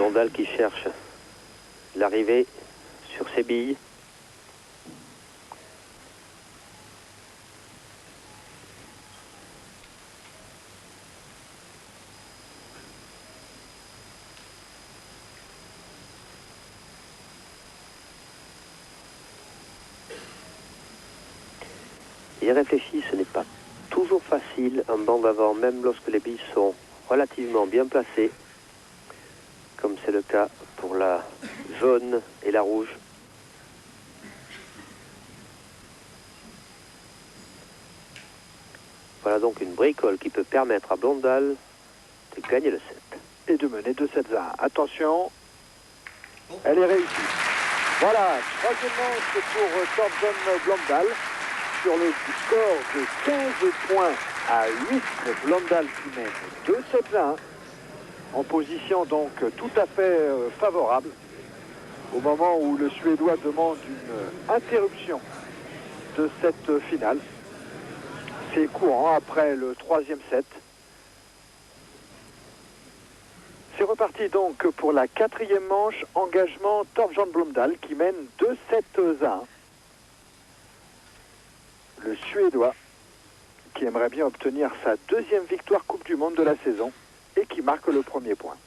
Blondal qui cherche l'arrivée sur ses billes. Il réfléchit, ce n'est pas toujours facile un banc d'avant, même lorsque les billes sont relativement bien placées, comme c'est le cas pour la jaune et la rouge. Voilà donc une bricole qui peut permettre à Blondal de gagner le 7. Et de mener 2-7 à 1. Attention, elle est réussie. Voilà, troisième manche pour Thorbjørn Blondal sur le score de 15 points à 8. Blondal qui mène 2-7 à 1 en position donc tout à fait favorable au moment où le Suédois demande une interruption de cette finale. C'est courant après le troisième set. C'est reparti donc pour la quatrième manche. Engagement Thorbjørn Blondal qui mène 2-7 à 1. Le Suédois qui aimerait bien obtenir sa deuxième victoire Coupe du Monde de la saison et qui marque le premier point.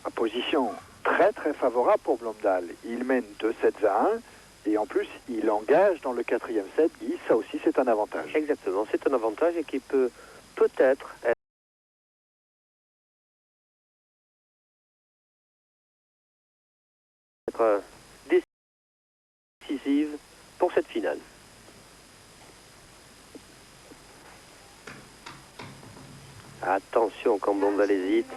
En position très très favorable pour Blondal. Il mène 2-7 à 1 et en plus il engage dans le quatrième set. Guy, ça aussi c'est un avantage. Exactement, c'est un avantage et qui peut peut-être être décisive pour cette finale. Attention quand Blondal hésite.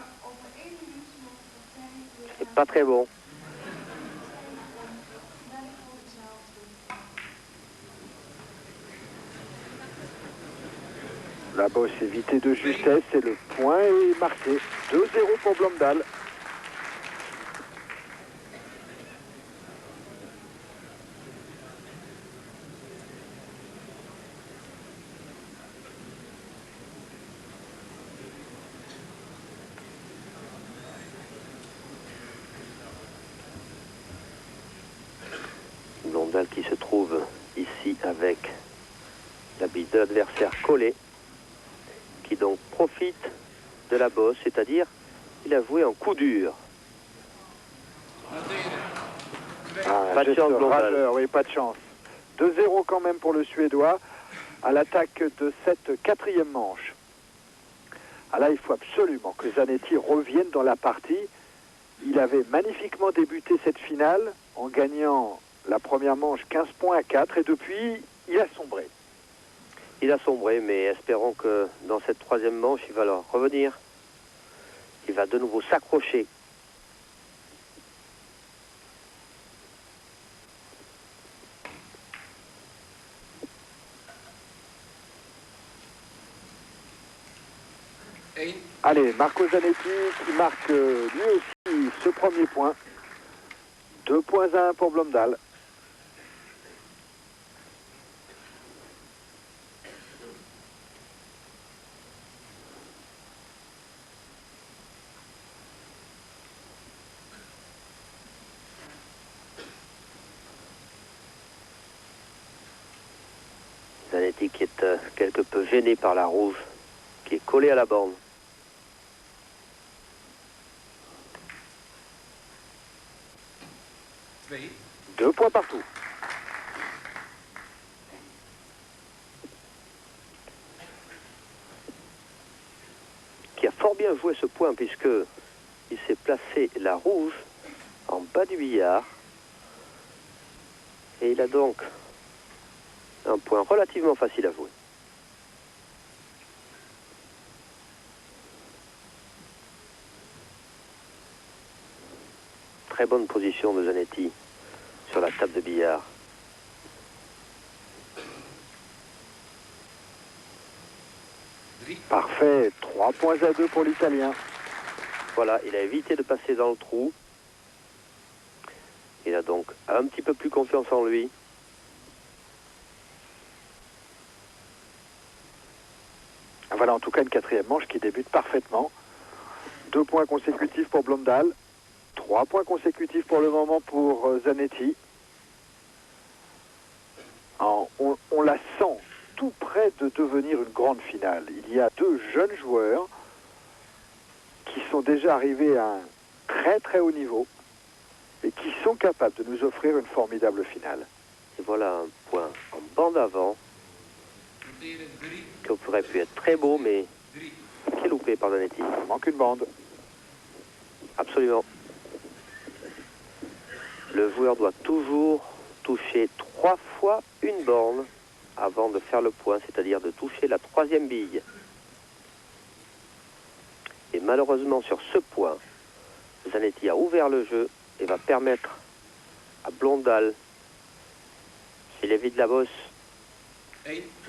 C'est pas très bon. La bosse évitée de justesse et le point est marqué. 2-0 pour Blondal. Blondal qui se trouve ici avec la bille de l'adversaire collée, qui donc profite de la bosse, c'est-à-dire il a joué un coup dur. Pas de chance, Blondal. Rageur, oui, pas de chance. 2-0 quand même pour le Suédois à l'attaque de cette quatrième manche. Ah là, il faut absolument que Zanetti revienne dans la partie. Il avait magnifiquement débuté cette finale en gagnant la première manche 15 points à 4 et depuis, il a sombré. Il a sombré, mais espérons que dans cette troisième manche, il va leur revenir. Il va de nouveau s'accrocher. Allez, Marco Zanetti qui marque lui aussi ce premier point. 2 points à 1 pour Blondal. Zanetti qui est quelque peu gêné par la rouge, qui est collée à la borne. Oui. 2 points partout. Qui a fort bien joué ce point puisque il s'est placé la rouge en bas du billard. Et il a donc un point relativement facile à jouer. Très bonne position de Zanetti sur la table de billard. Parfait, 3 points à 2 pour l'Italien. Voilà, il a évité de passer dans le trou. Il a donc un petit peu plus confiance en lui. Voilà en tout cas une quatrième manche qui débute parfaitement. 2 points consécutifs pour Blondal. 3 points consécutifs pour le moment pour Zanetti. On la sent tout près de devenir une grande finale. Il y a 2 jeunes joueurs qui sont déjà arrivés à un très très haut niveau et qui sont capables de nous offrir une formidable finale. Et voilà un point en bande avant qui aurait pu être très beau, mais qui est loupé par Zanetti. Il manque une bande. Absolument. Le joueur doit toujours toucher 3 fois une borne avant de faire le point, c'est-à-dire de toucher la 3e bille. Et malheureusement, sur ce point, Zanetti a ouvert le jeu et va permettre à Blondal, s'il évite la bosse,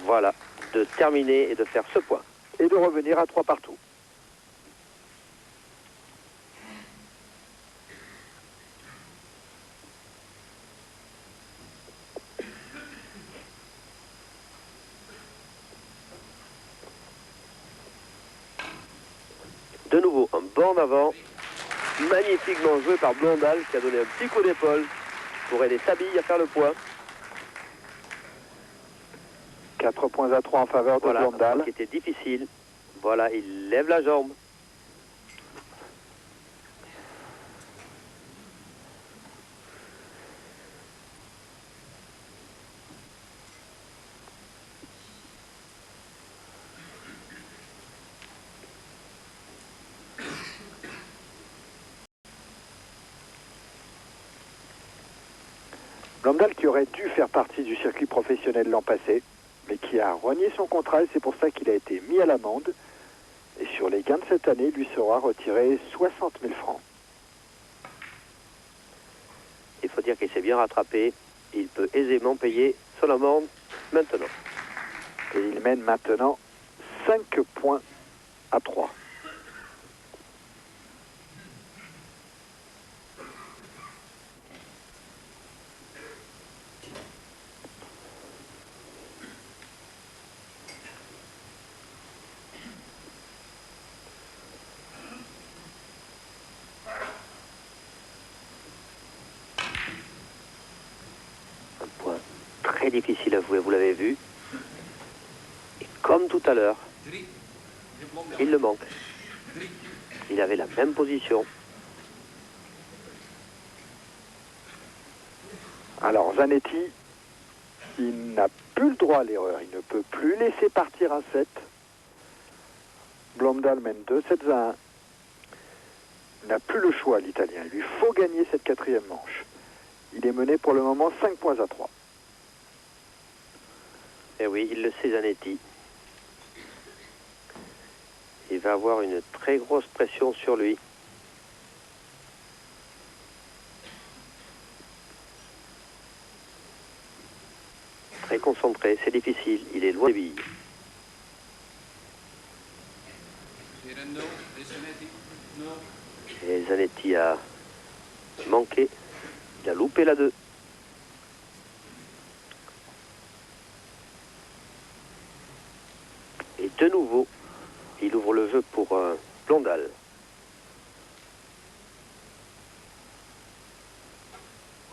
voilà, de terminer et de faire ce point. Et de revenir à 3 partout. De nouveau, un borne avant, magnifiquement joué par Blondal qui a donné un petit coup d'épaule pour aider Sabille à faire le point. 4 points à 3 en faveur de Voilà, un Blondal. point qui était difficile. Voilà, il lève la jambe. Blondal qui aurait dû faire partie du circuit professionnel l'an passé, mais qui a renié son contrat et c'est pour ça qu'il a été mis à l'amende. Et sur les gains de cette année, lui sera retiré 60 000 francs. Il faut dire qu'il s'est bien rattrapé. Il peut aisément payer son amende maintenant. Et il mène maintenant 5 points à 3. Très difficile à jouer, vous l'avez vu. Et comme tout à l'heure, il le manque. Il avait la même position. Alors Zanetti, il n'a plus le droit à l'erreur. Il ne peut plus laisser partir un 7. Blondal mène 2-7 à 1. Il n'a plus le choix, l'Italien. Il lui faut gagner cette 4e manche. Il est mené pour le moment 5 points à 3. Et oui, il le sait, Zanetti. Il va avoir une très grosse pression sur lui. Très concentré, c'est difficile. Il est loin des billes. Et Zanetti a manqué. Il a loupé la 2. Et de nouveau, il ouvre le jeu pour Blondal.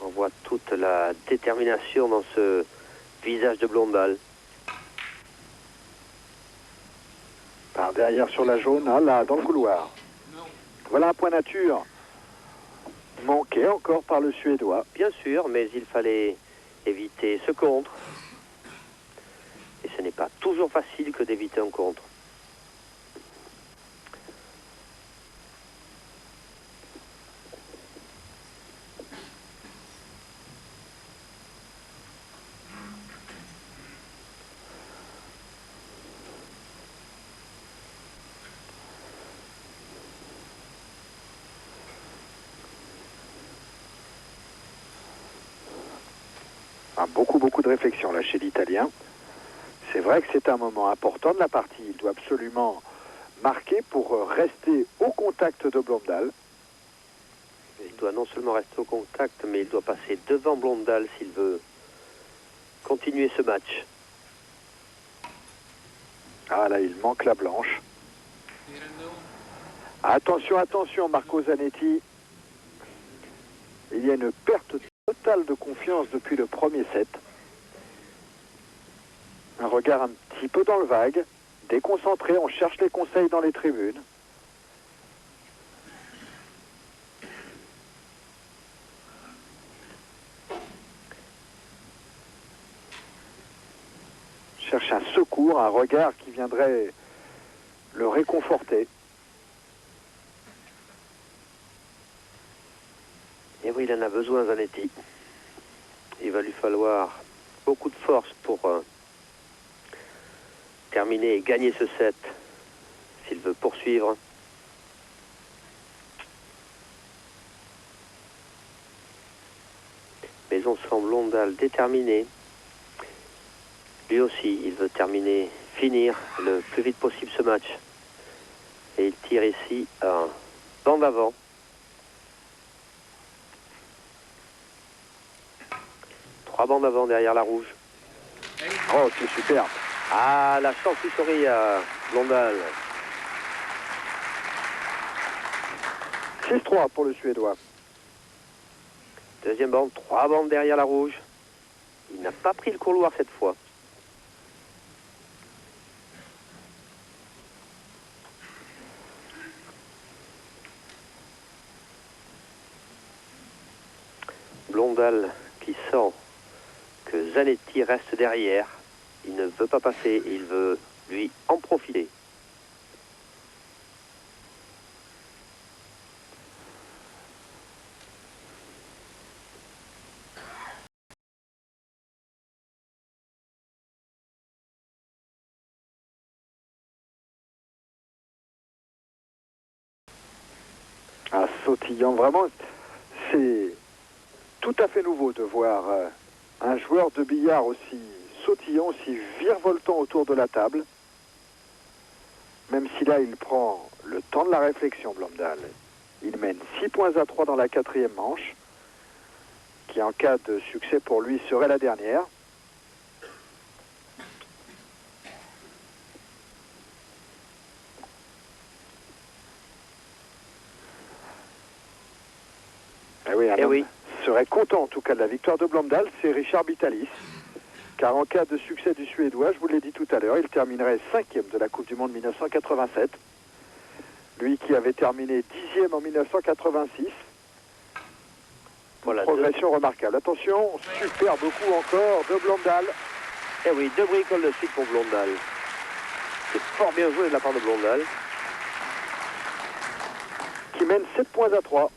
On voit toute la détermination dans ce visage de Blondal. Par derrière sur la jaune, là, dans le couloir. Voilà un point nature. Manqué encore par le Suédois. Bien sûr, mais il fallait éviter ce contre. Et ce n'est pas toujours facile que d'éviter un contre. Beaucoup de réflexion là chez l'Italien. C'est vrai que c'est un moment important de la partie. Il doit absolument marquer pour rester au contact de Blondal. Il doit non seulement rester au contact, mais il doit passer devant Blondal s'il veut continuer ce match. Ah là, il manque la blanche. Attention, attention, Marco Zanetti. Il y a une perte totale de confiance depuis le premier set. Un regard un petit peu dans le vague, déconcentré, on cherche les conseils dans les tribunes. Cherche un secours, un regard qui viendrait le réconforter. Et oui, il en a besoin, Zanetti. Il va lui falloir beaucoup de force pour terminer et gagner ce set s'il veut poursuivre. Mais on sent Blondal déterminé. Lui aussi, il veut terminer, finir le plus vite possible ce match. Et il tire ici un banc d'avant. Trois bancs d'avant derrière la rouge. Oh, c'est superbe. Ah, la chance lui sourit à Blondal. 6-3 pour le Suédois. Deuxième bande, trois bandes derrière la rouge. Il n'a pas pris le couloir cette fois. Blondal qui sent que Zanetti reste derrière. Il ne veut pas passer, il veut lui en profiter. Ah, sautillant, vraiment, c'est tout à fait nouveau de voir un joueur de billard aussi sautillant, aussi virevoltant autour de la table. Même si là, il prend le temps de la réflexion, Blondal. Il mène 6-3 dans la quatrième manche, qui en cas de succès pour lui serait la dernière. Eh oui. Serait content en tout cas de la victoire de Blondal, c'est Richard Bitalis. Car en cas de succès du Suédois, je vous l'ai dit tout à l'heure, il terminerait 5e de la Coupe du Monde 1987. Lui qui avait terminé 10e en 1986. Voilà, progression remarquable. Attention, super beaucoup encore de Blondal. Eh oui, deux bricoles de suite pour Blondal. C'est fort bien joué de la part de Blondal. Qui mène 7-3.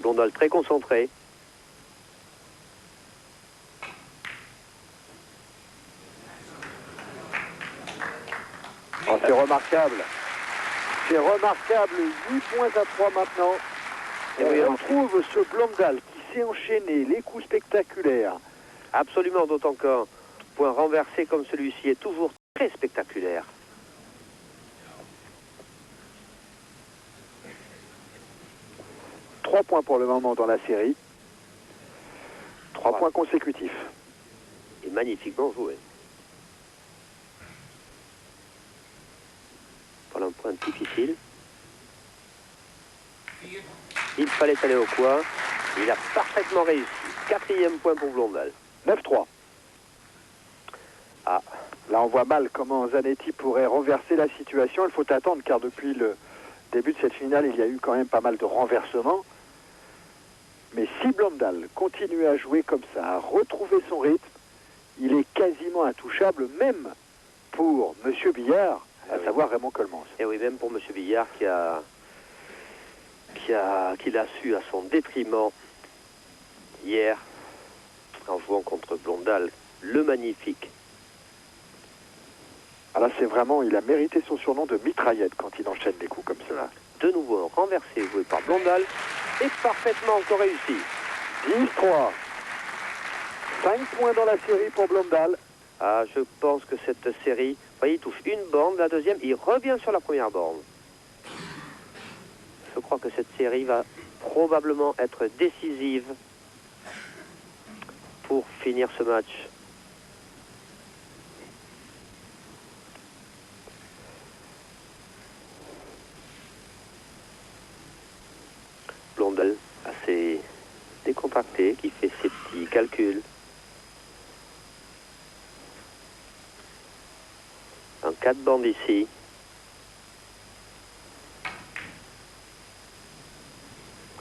Blondal très concentré. Oh, c'est remarquable. C'est remarquable. 8-3 maintenant. Et oui, on retrouve ce Blondal qui s'est enchaîné, les coups spectaculaires. Absolument, d'autant qu'un point renversé comme celui-ci est toujours très spectaculaire. Trois points pour le moment dans la série. 3 points consécutifs. Et magnifiquement joué. Voilà un point difficile. Il fallait aller au coin. Il a parfaitement réussi. 4e point pour Blondal. 9-3. Ah. Là, on voit mal comment Zanetti pourrait renverser la situation. Il faut attendre, car depuis le début de cette finale, il y a eu quand même pas mal de renversements. Mais si Blondal continue à jouer comme ça, à retrouver son rythme, il est quasiment intouchable, même pour M. Billard, à savoir Raymond Coleman. Et oui, même pour M. Billard qui l'a su à son détriment hier en jouant contre Blondal, le magnifique. Alors c'est vraiment, il a mérité son surnom de mitraillette quand il enchaîne des coups comme cela. De nouveau un renversé joué par Blondal et parfaitement encore réussi. 10-3. 5 points dans la série pour Blondal. Ah, je pense que cette série, vous voyez, il touche une bande, la deuxième, il revient sur la première bande. Ce crois que cette série va probablement être décisive pour finir ce match. Blondel, assez décontracté, qui fait ses petits calculs. Un 4 bandes ici.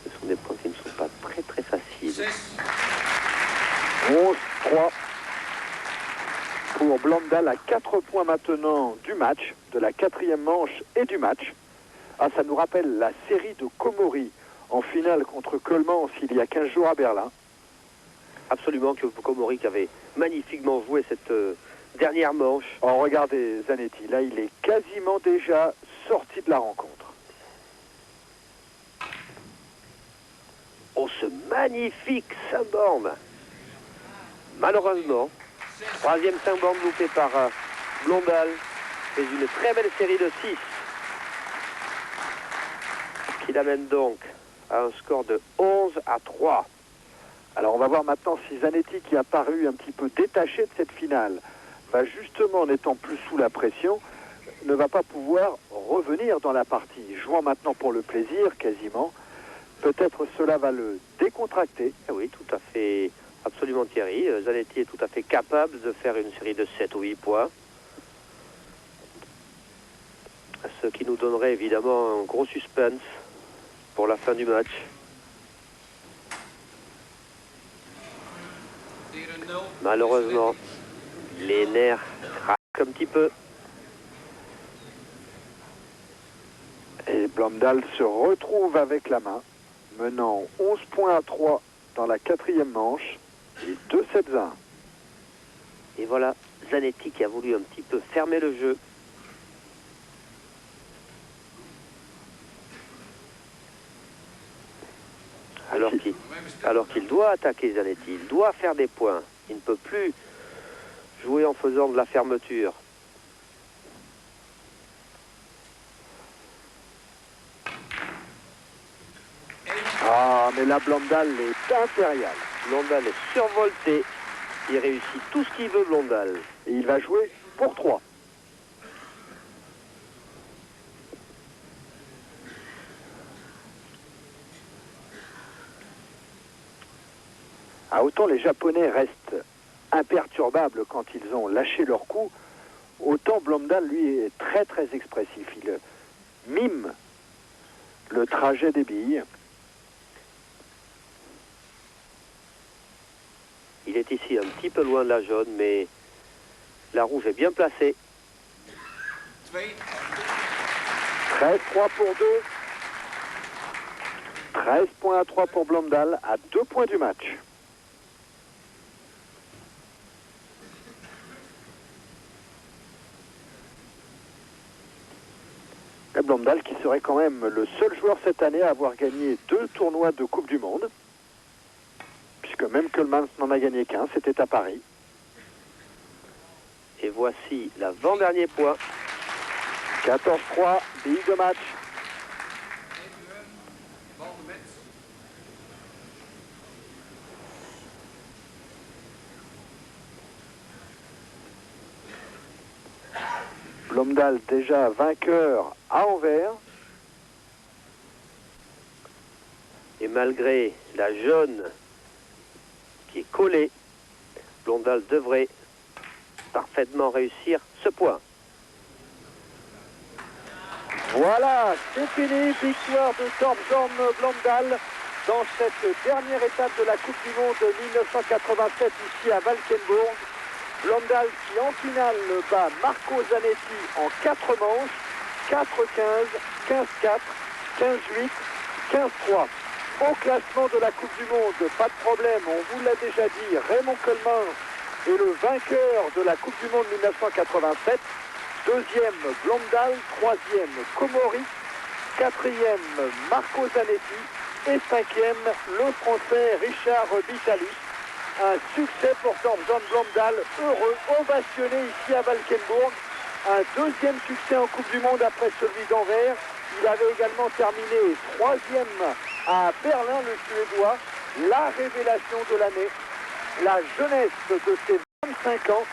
Ce sont des points qui ne sont pas très faciles. 11-3 pour Blondal à 4 points maintenant du match, de la 4e manche et du match. Ah, ça nous rappelle la série de Komori en finale contre Coleman il y a 15 jours à Berlin. Absolument, que Komori qui avait magnifiquement joué cette dernière manche. Oh, regardez Zanetti, là il est quasiment déjà sorti de la rencontre. Oh, ce magnifique 5 bornes. Malheureusement, 3e 5 bornes loupé par Blondal. C'est une très belle série de 6. Qui l'amène donc à un score de 11-3. Alors on va voir maintenant si Zanetti, qui a paru un petit peu détaché de cette finale, va justement, en étant plus sous la pression, ne va pas pouvoir revenir dans la partie. Jouant maintenant pour le plaisir, quasiment, peut-être cela va le décontracter. Ah oui, tout à fait, absolument Thierry. Zanetti est tout à fait capable de faire une série de 7 ou 8 points. Ce qui nous donnerait évidemment un gros suspense pour la fin du match. Malheureusement, les nerfs craquent un petit peu. Et Blondal se retrouve avec la main, menant 11 points à 3 dans la 4e manche et 2-7-1. Et voilà, Zanetti qui a voulu un petit peu fermer le jeu. Alors qu'il doit attaquer Zanetti, il doit faire des points. Il ne peut plus jouer en faisant de la fermeture. Ah, mais là, Blondal est impérial. Blondal est survolté. Il réussit tout ce qu'il veut, Blondal. Et il va jouer pour 3. Ah, autant les Japonais restent imperturbables quand ils ont lâché leur coup, autant Blondal, lui, est très expressif. Il mime le trajet des billes. Il est ici un petit peu loin de la jaune, mais la rouge est bien placée. 13-3 pour 2. 13 points à 3 pour Blondal, à 2 points du match. Blondal qui serait quand même le seul joueur cette année à avoir gagné 2 tournois de Coupe du Monde, puisque même Coleman n'en a gagné qu'un, c'était à Paris. Et voici l'avant-dernier point. 14-3, billes de match. Blondal déjà vainqueur à Anvers. Et malgré la jaune qui est collée, Blondal devrait parfaitement réussir ce point. Voilà, c'est fini, victoire de Thorbjørn Blondal dans cette dernière étape de la Coupe du Monde 1987 ici à Valkenburg. Blondal qui en finale bat Marco Zanetti en 4 manches, 4-15, 15-4, 15-8, 15-3. Au classement de la Coupe du Monde, pas de problème, on vous l'a déjà dit, Raymond Coleman est le vainqueur de la Coupe du Monde 1987. Deuxième, Blondal. Troisième, Komori. Quatrième, Marco Zanetti. Et cinquième, le Français Richard Bitalis. Un succès pour Thorbjørn Blondal, heureux, ovationné ici à Valkenburg. un deuxième succès en Coupe du Monde après celui d'Anvers. Il avait également terminé troisième à Berlin, le Suédois. La révélation de l'année, la jeunesse de ses 25 ans,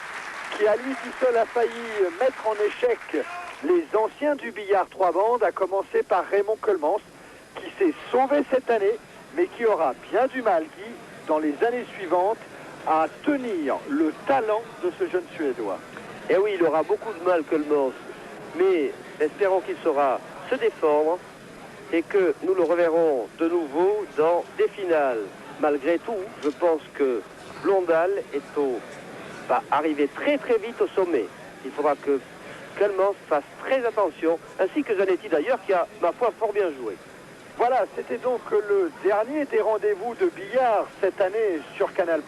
qui à lui tout seul a failli mettre en échec les anciens du billard 3 bandes, à commencer par Raymond Coleman, qui s'est sauvé cette année, mais qui aura bien du mal, Guy, dans les années suivantes, à tenir le talent de ce jeune Suédois. Et oui, il aura beaucoup de mal, Coleman, mais espérons qu'il saura se défendre et que nous le reverrons de nouveau dans des finales. Malgré tout, je pense que Blondal est arrivé très très vite au sommet. Il faudra que Coleman fasse très attention, ainsi que Zanetti d'ailleurs, qui a, ma foi, fort bien joué. Voilà, c'était donc le dernier des rendez-vous de billard cette année sur Canal+.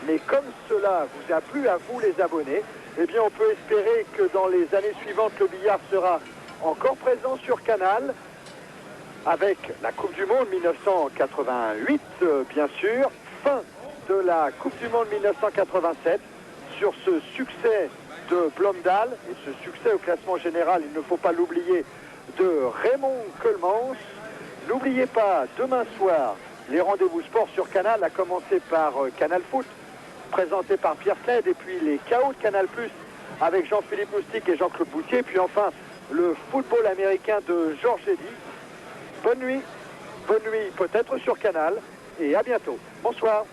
Mais comme cela vous a plu à vous les abonnés, eh bien on peut espérer que dans les années suivantes, le billard sera encore présent sur Canal, avec la Coupe du Monde 1988, bien sûr, fin de la Coupe du Monde 1987, sur ce succès de Blondal, et ce succès au classement général, il ne faut pas l'oublier, de Raymond Coleman. N'oubliez pas, demain soir, les rendez-vous sport sur Canal, à commencer par Canal Foot, présenté par Pierre Sled, et puis les KO de Canal+, avec Jean-Philippe Moustique et Jean-Claude Boutier, puis enfin le football américain de Georges Eddy. Bonne nuit peut-être sur Canal, et à bientôt. Bonsoir.